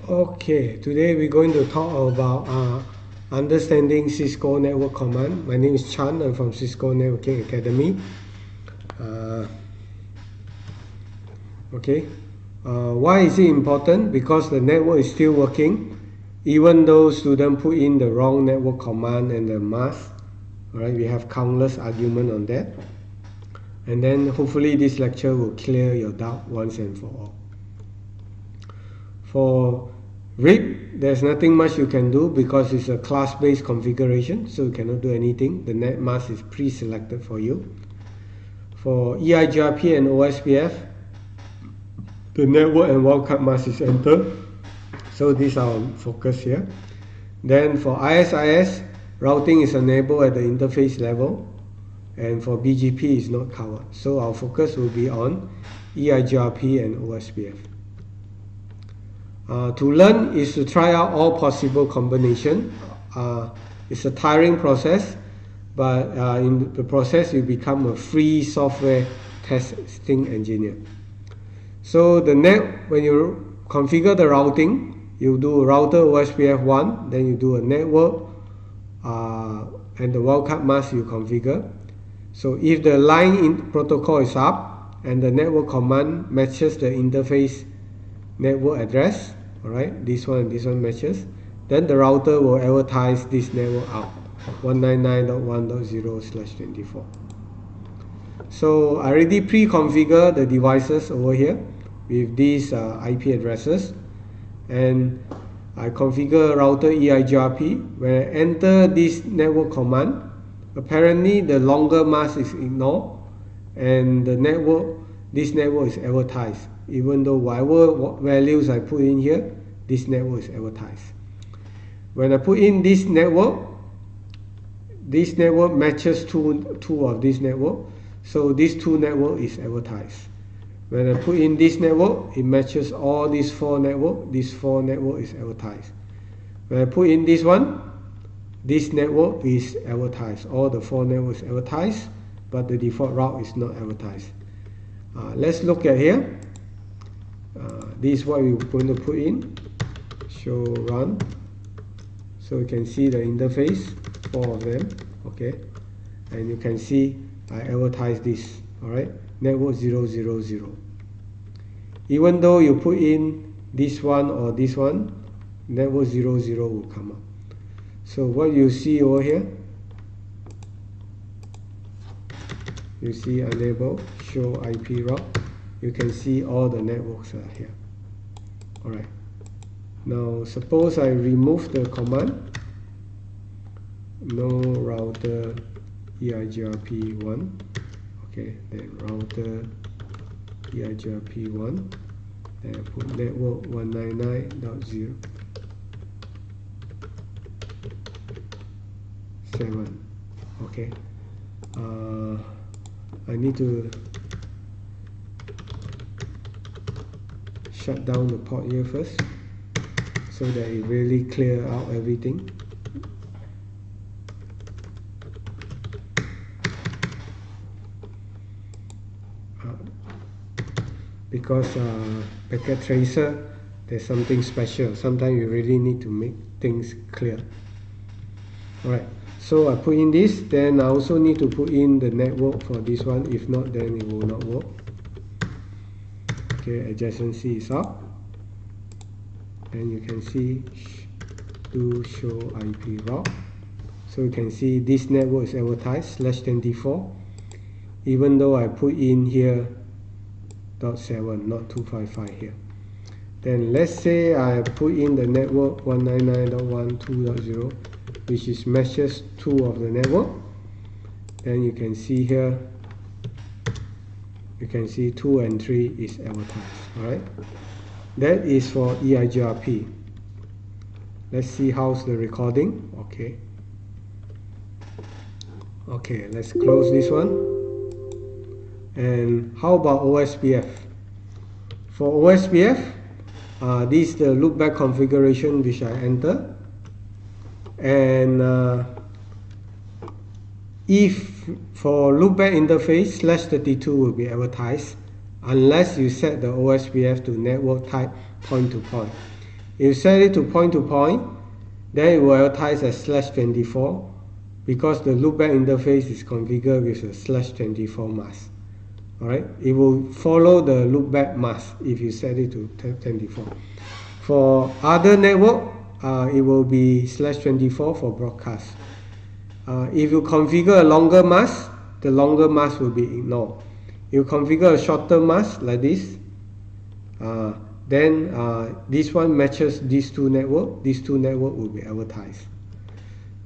Okay, today we're going to talk about understanding Cisco network command. My name is Chan. I'm from Cisco Networking Academy. Uh, okay, why is it important? Because the network is still working, even though students put in the wrong network command and the mask. All right, we have countless argument on that. And then hopefully this lecture will clear your doubt once and for all. For RIP, there's nothing much you can do because it's a class-based configuration, so you cannot do anything. The net mask is pre-selected for you. For EIGRP and OSPF, the network and wildcard mask is entered, so these are our focus here. Then for ISIS, routing is enabled at the interface level, and for BGP is not covered. So our focus will be on EIGRP and OSPF. To learn is to try out all possible combination. It's a tiring process, but in the process you become a free software testing engineer. So when you configure the routing, you do router OSPF1, then you do a network, and the wildcard mask you configure. So if the line protocol is up and the network command matches the interface network address, alright, this one and this one matches, then the router will advertise this network out 199.1.0/24. So I already pre-configure the devices over here with these IP addresses, and I configure router EIGRP. When I enter this network command, apparently the longer mask is ignored and this network is advertised. Even though whatever values I put in here, this network is advertised. When I put in this network matches two of this network, so this two network is advertised. When I put in this network, it matches all these four network. This four network is advertised. When I put in this one, this network is advertised. All the four networks advertised, but the default route is not advertised. Let's look at here. This is what we're going to put in. Show run. So you can see the interface, four of them. Okay, and you can see I advertise this. All right, network 000. Even though you put in this one or this one, network 00 will come up. So what you see over here, you see enable show IP route. You can see all the networks are here. Alright. Now suppose I remove the command no router EIGRP1. Okay, then router EIGRP1. Then I put network 199.0.7. Okay. I need to shut down the port here first so that it really clear out everything. Because packet tracer, there's something special. Sometimes you really need to make things clear. Alright, so I put in this, then I also need to put in the network for this one. If not, then it will not work. Okay, adjacency is up, and you can see do show IP route. So you can see this network is advertised /24, even though I put in here .7, not 255 here. Then let's say I put in the network 199.1.2.0, which is matches two of the network. Then you can see here, you can see 2 and 3 is advertised. Alright, that is for EIGRP. Let's see how's the recording. Okay, let's close this one. And how about OSPF? For OSPF, this is the loopback configuration which I enter. And if for loopback interface /32 will be advertised unless you set the OSPF to network type point to point. If you set it to point, then it will advertise as /24 because the loopback interface is configured with a /24 mask. Alright, it will follow the loopback mask if you set it to 24. For other network, it will be /24 for broadcast. If you configure a longer mask, the longer mask will be ignored. If you configure a shorter mask like this, then this one matches these two networks. These two networks will be advertised.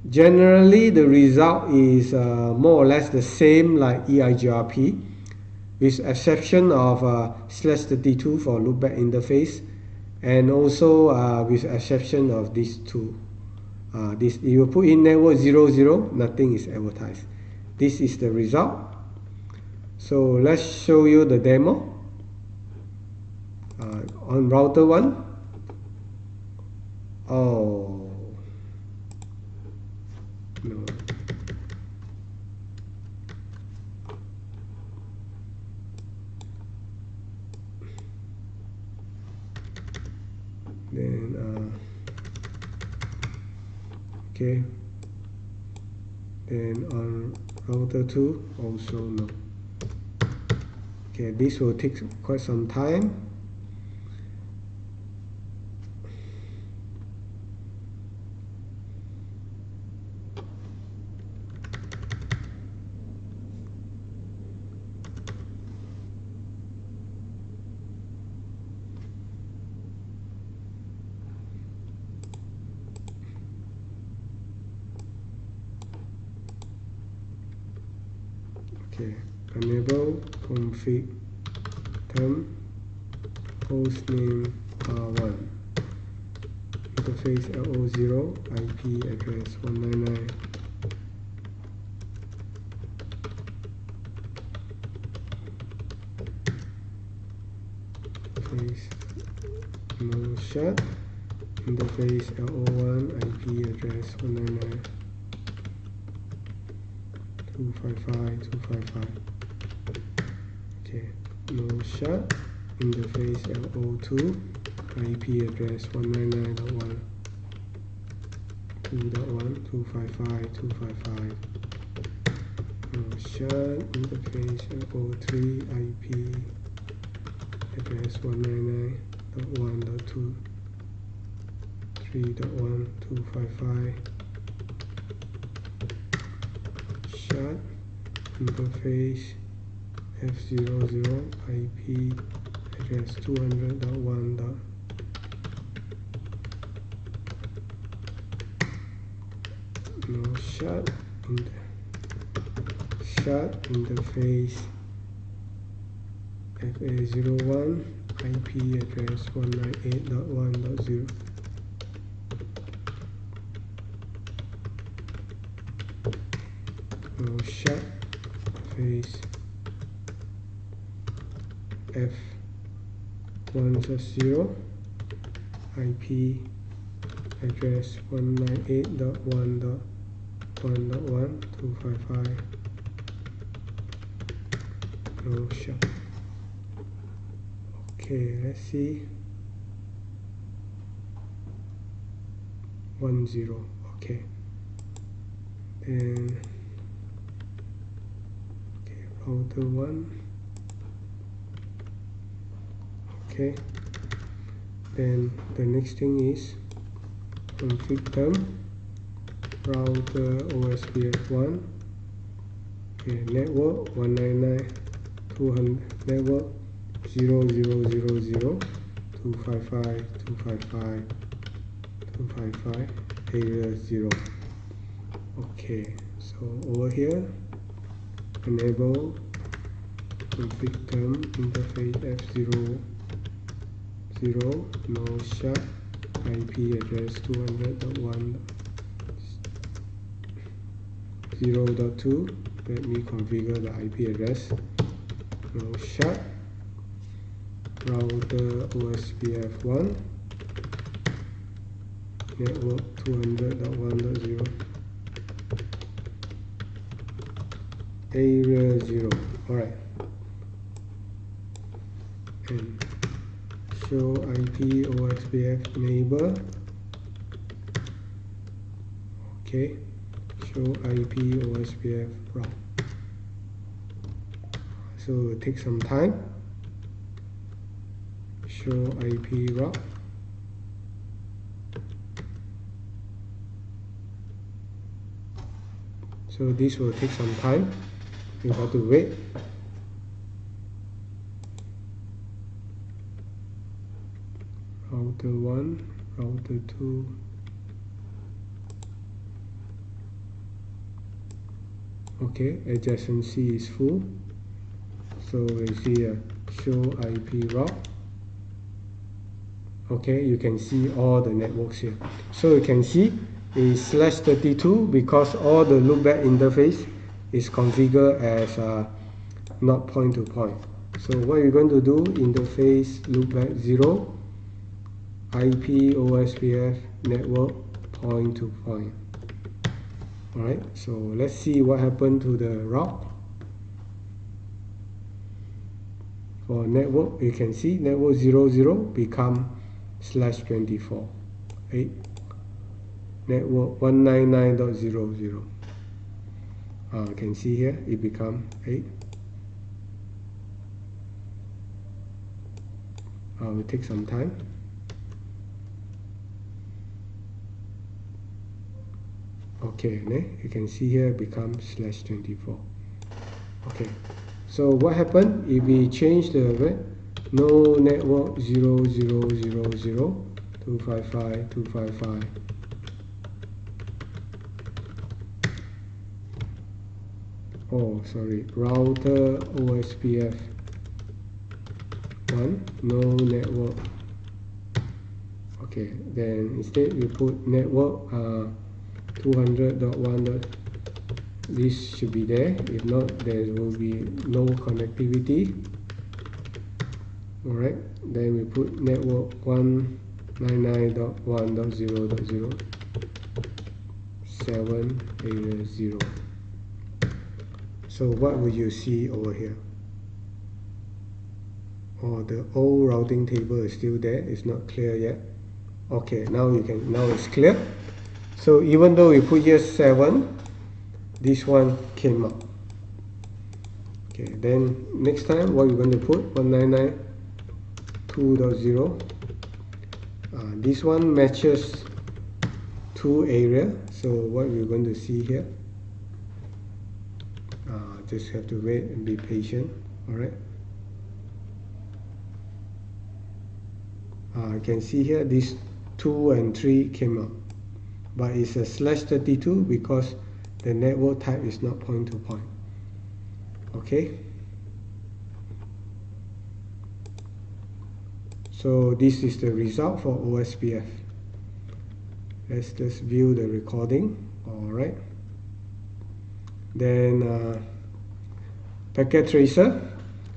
Generally, the result is more or less the same like EIGRP, with exception of /32 for loopback interface, and also with exception of these two. If you put in network 00, nothing is advertised. This is the result. So let's show you the demo. On router 1. Oh no. Then okay. Then on router 2 also no. Okay, this will take quite some time. Okay, enable config term hostname R1 interface LO0 IP address 199. Interface no shut interface LO1 IP address 199. 255. Okay, no shut interface LO2 IP address 199.1 2.1 255. No shut interface LO3 IP address 199.1.2 3.1 255. Shut interface F00 IP address 200.1. No shut interface FA01 IP address 198.1.0. No shut face F1/0 IP address 198.1.1 255. No shut. Okay, let's see. 10. Okay. Then router 1. Okay, then the next thing is config term router OSPF1. Okay, network 199.200 network 0000 255 area 0. Okay, so over here enable config term interface F00 no shut IP address 200.1.0.2. Let me configure the IP address. No shut router OSPF1 network 200.1.0 area 0. Alright, and show IP OSPF neighbor. Okay, show IP OSPF route. So it will take some time. Show IP route. So this will take some time. You have to wait. Router 1, router 2. Okay, adjacency is full. So we see a show IP route. Okay, you can see all the networks here. So you can see is /32 because all the loopback interface is configured as not point to point. So what you're going to do, interface loopback 0, IP OSPF network point to point. Alright, so let's see what happened to the route. For network, you can see network 00 become /24, 8. Network 199.00. You can see here it become 8. It will take some time. Okay, you can see here become /24. Okay, so what happened if we change the no network 0000 255 oh sorry, router OSPF 1 no network. Okay, then instead we put network 200.1. This should be there. If not, there will be no connectivity. Alright, then we put network 199.1.0.0 7 area 0. So what will you see over here? Oh, the old routing table is still there. It's not clear yet. Okay, now it's clear. So even though we put here 7, this one came up. Okay, then next time what you're going to put 199.2.0. This one matches 2 area. So what we're going to see here, just have to wait and be patient. Alright. You can see here these 2 and 3 came up, but it's a /32 because the network type is not point to point. Okay. So this is the result for OSPF. Let's just view the recording. Alright. Then packet tracer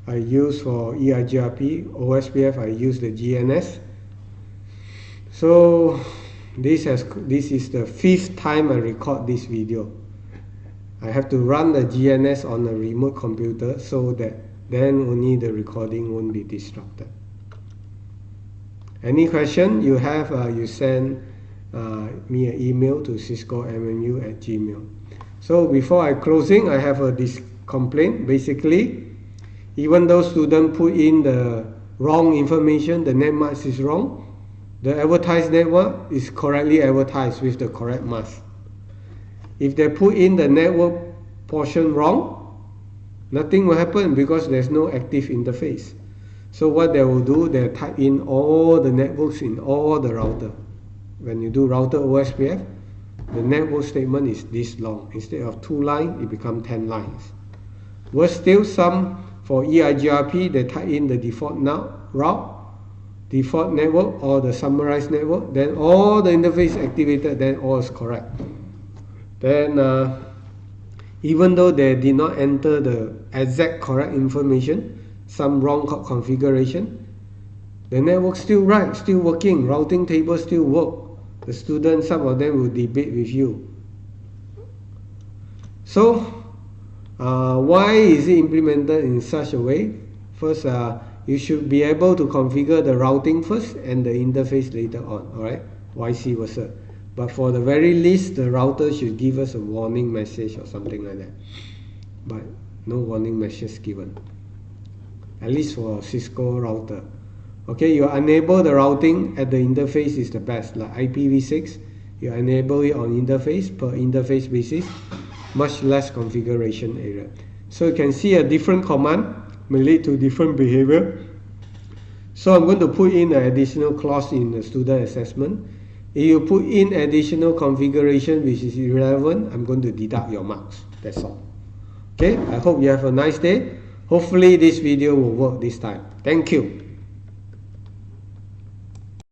I use for EIGRP. OSPF I use the GNS. So this is the 5th time I record this video. I have to run the GNS on a remote computer so that then only the recording won't be disrupted. Any question you have, you send me an email to cisco.mmu@gmail.com. So before I closing, I have this complaint. Basically, even though students put in the wrong information, the net mask is wrong, the advertised network is correctly advertised with the correct mask. If they put in the network portion wrong, nothing will happen because there's no active interface. So what they will do, they type in all the networks in all the router. When you do router OSPF, the network statement is this long. Instead of 2 lines, it becomes 10 lines. Worse still, some for EIGRP, they type in the default route, default network, or the summarized network. Then all the interface activated, then all is correct. Then even though they did not enter the exact correct information, some wrong configuration, the network still right, still working, routing table still work. The students, some of them will debate with you. So why is it implemented in such a way? First, you should be able to configure the routing first and the interface later on, alright, vice versa. But for the very least, the router should give us a warning message or something like that, but no warning message given, at least for Cisco router. Okay, you enable the routing at the interface is the best, like IPv6, you enable it on interface per interface basis, much less configuration area. So you can see a different command may lead to different behavior. So I'm going to put in an additional clause in the student assessment. If you put in additional configuration which is irrelevant, I'm going to deduct your marks. That's all. Okay, I hope you have a nice day. Hopefully this video will work this time. Thank you.